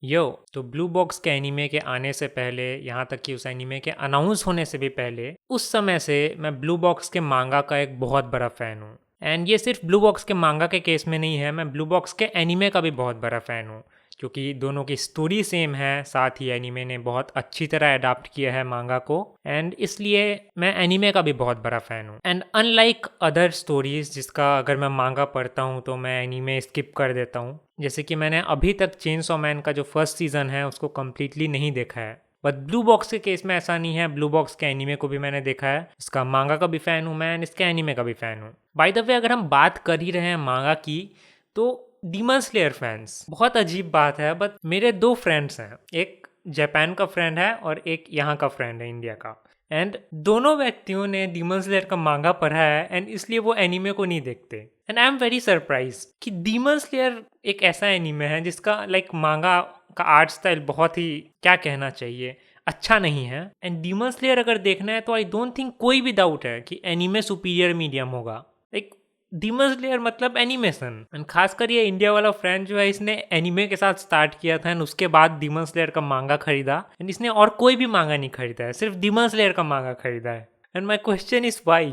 यो तो blue box के anime के आने से पहले, यहाँ तक कि उस एनीमे के अनाउंस होने से भी पहले, उस समय से मैं ब्लू बॉक्स के मांगा का एक बहुत बड़ा फ़ैन हूँ। एंड ये सिर्फ ब्लू बॉक्स के मांगा के केस में नहीं है, मैं ब्लू बॉक्स के एनीमे का भी बहुत बड़ा फ़ैन हूँ, क्योंकि दोनों की स्टोरी सेम है, साथ ही एनीमे ने बहुत अच्छी तरह अडाप्ट किया है मांगा को, एंड इसलिए मैं एनीमे का भी बहुत बड़ा फ़ैन हूँ। एंड अनलाइक अदर स्टोरीज जिसका अगर मैं मांगा पढ़ता हूँ तो मैं एनीमे स्किप कर देता हूँ, जैसे कि मैंने अभी तक चेनसॉ मैन का जो फर्स्ट सीज़न है उसको कम्प्लीटली नहीं देखा है। बट ब्लू बॉक्स के केस में ऐसा नहीं है, ब्लू बॉक्स के एनीमे को भी मैंने देखा है, इसका मांगा का भी फ़ैन हूँ मैं, इसके एनीमे का भी फ़ैन हूँ। बाय द वे, अगर हम बात कर ही रहे हैं मांगा की, तो डीमन स्लेयर फैंस, बहुत अजीब बात है, बट मेरे दो फ्रेंड्स हैं, एक जापान का फ्रेंड है और एक यहाँ का फ्रेंड है, इंडिया का। एंड दोनों व्यक्तियों ने डीमन स्लेयर का मांगा पढ़ा है एंड इसलिए वो एनीमे को नहीं देखते। And I am very surprise कि डीमन स्लेयर एक ऐसा एनीमे है जिसका मांगा का आर्ट स्टाइल बहुत ही, क्या कहना चाहिए, अच्छा नहीं है। एंड डीमन स्लेयर अगर देखना है तो आई डोंट थिंक कोई भी डाउट है कि एनीमे सुपीरियर मीडियम होगा। लाइक डीमन स्लेयर मतलब एनिमेशन, एंड खासकर ये इंडिया वाला फ्रेंड जो है, इसने एनिमे के साथ स्टार्ट किया था एंड उसके बाद डीमन स्लेयर का मांगा खरीदा, एंड इसने और कोई भी मांगा नहीं खरीदा है, सिर्फ डीमन स्लेयर का मांगा खरीदा है। And my question is why.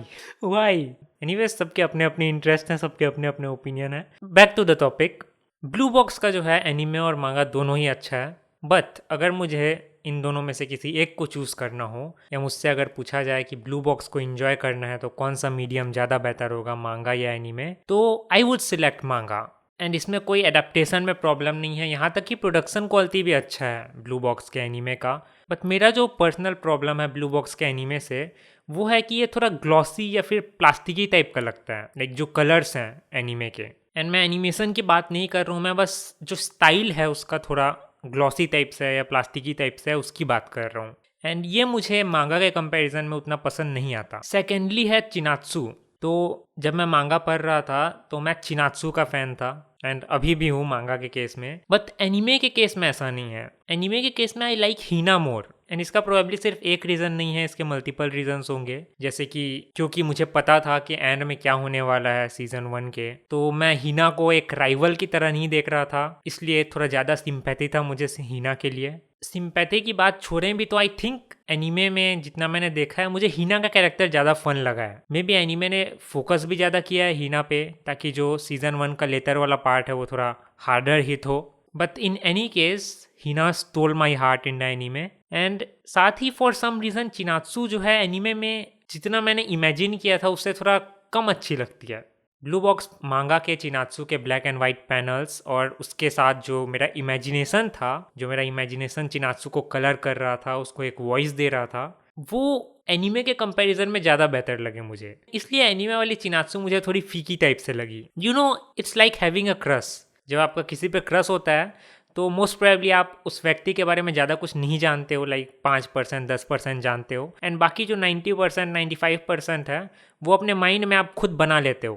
Anyways, सबके अपने अपने इंटरेस्ट हैं, सबके अपने अपने ओपिनियन है। Back to the topic, blue box का जो है एनीमे और मांगा दोनों ही अच्छा है, बट अगर मुझे इन दोनों में से किसी एक को चूज़ करना हो, या मुझसे अगर पूछा जाए कि ब्लू बॉक्स को एंजॉय करना है तो कौन सा मीडियम ज़्यादा बेहतर होगा, मांगा या एनीमे, तो आई वुड सिलेक्ट मांगा। एंड इसमें कोई एडेप्टेशन में प्रॉब्लम नहीं है, यहाँ तक कि प्रोडक्शन क्वालिटी भी अच्छा है ब्लू बॉक्स के एनीमे का। बट मेरा जो पर्सनल प्रॉब्लम है ब्लू बॉक्स के एनीमे से, वो है कि ये थोड़ा ग्लॉसी या फिर प्लास्टिकी टाइप का लगता है, लाइक जो कलर्स हैं एनीमे के। एंड मैं एनिमेशन की बात नहीं कर रहा हूँ, मैं बस जो स्टाइल है उसका थोड़ा ग्लॉसी टाइप से या प्लास्टिकी टाइप से है उसकी बात कर रहा हूँ। एंड ये मुझे मांगा के कंपैरिजन में उतना पसंद नहीं आता। सेकेंडली है चिनात्सु। तो जब मैं मांगा पढ़ रहा था तो मैं चिनात्सु का फ़ैन था, एंड अभी भी हूँ मांगा के केस में। बट एनिमे के केस में ऐसा नहीं है। एनिमे के केस में I like Hina more, and इसका प्रोबेबली सिर्फ एक रीज़न नहीं है, इसके मल्टीपल रीजंस होंगे। जैसे कि क्योंकि मुझे पता था कि एंड में क्या होने वाला है सीजन 1 के, तो मैं हीना को एक राइवल की तरह नहीं देख रहा था, इसलिए थोड़ा ज़्यादा सिंपैथी था मुझे हीना के लिए। सिंपैथी की बात छोड़ें भी तो आई थिंक एनीमे में जितना मैंने देखा है, मुझे हीना का कैरेक्टर ज़्यादा फन लगा है। मे बी एनीमे ने फोकस भी ज़्यादा किया है हीना पे, ताकि जो सीजन 1 का लेटर वाला पार्ट है वो थोड़ा हार्डर हिट हो। But in any case, Hina stole my heart in the anime. And साथ ही फॉर सम रीज़न चिनात्सु जो है एनीमे में जितना मैंने इमेजिन किया था उससे थोड़ा कम अच्छी लगती है। ब्लू बॉक्स मांगा के चिनात्सु के ब्लैक एंड वाइट पैनल्स और उसके साथ जो मेरा इमेजिनेशन था, जो मेरा इमेजिनेशन चिनात्सु को कलर कर रहा था, उसको एक वॉइस दे रहा था, वो एनीमे के कंपैरिजन में ज़्यादा बेहतर लगे मुझे। इसलिए एनीमे वाली चिनात्सु मुझे थोड़ी फीकी टाइप से लगी। You know, it's like having a crush. जब आपका किसी पे क्रश होता है तो मोस्ट प्रोबेबली आप उस व्यक्ति के बारे में ज़्यादा कुछ नहीं जानते हो, लाइक 5% 10% जानते हो, एंड बाकी जो 90% 95% है वो अपने माइंड में आप खुद बना लेते हो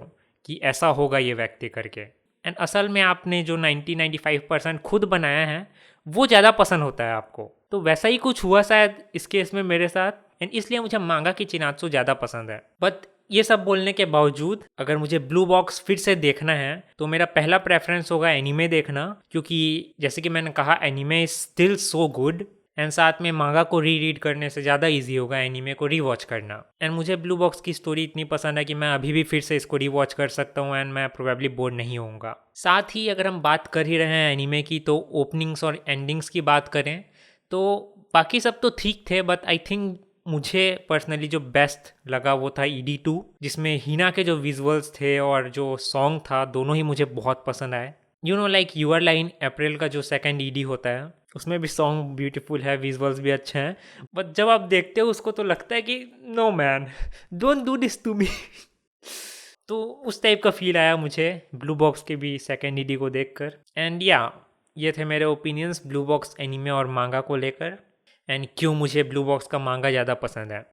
कि ऐसा होगा ये व्यक्ति करके। एंड असल में आपने जो 90-95% खुद बनाया है वो ज़्यादा पसंद होता है आपको। तो वैसा ही कुछ हुआ शायद इस केस में मेरे साथ, एंड इसलिए मुझे मांगा की चिनात्सु ज़्यादा पसंद है। बट ये सब बोलने के बावजूद अगर मुझे ब्लू बॉक्स फिर से देखना है तो मेरा पहला प्रेफरेंस होगा एनीमे देखना, क्योंकि जैसे कि मैंने कहा anime is still so good, and साथ में मांगा को रीड करने से ज़्यादा इजी होगा एनीमे को रीवॉच करना। एंड मुझे ब्लू बॉक्स की स्टोरी इतनी पसंद है कि मैं अभी भी फिर से इसको रीवॉच कर सकता हूँ, एंड मैं प्रोबेबली बोर नहीं होऊंगा। साथ ही अगर हम बात कर ही रहे हैं एनीमे की, तो ओपनिंग्स और एंडिंग्स की बात करें तो बाकी सब तो ठीक थे, बट आई थिंक मुझे पर्सनली जो बेस्ट लगा वो था ED2, जिसमें हीना के जो विजुअल्स थे और जो सॉन्ग था दोनों ही मुझे बहुत पसंद आए। You know, like your line अप्रैल का जो सेकंड ED होता है उसमें भी सॉन्ग ब्यूटीफुल है, विजुअल्स भी अच्छे हैं, बट जब आप देखते हो उसको तो लगता है कि no man, don't do this to me. तो उस टाइप का फील आया मुझे ब्लू बॉक्स के भी सेकंड ED को देखकर। एंड या ये थे मेरे ओपिनियंस ब्लू बॉक्स एनीमे और मांगा को लेकर, एंड क्यों मुझे ब्लू बॉक्स का मांगा ज़्यादा पसंद है।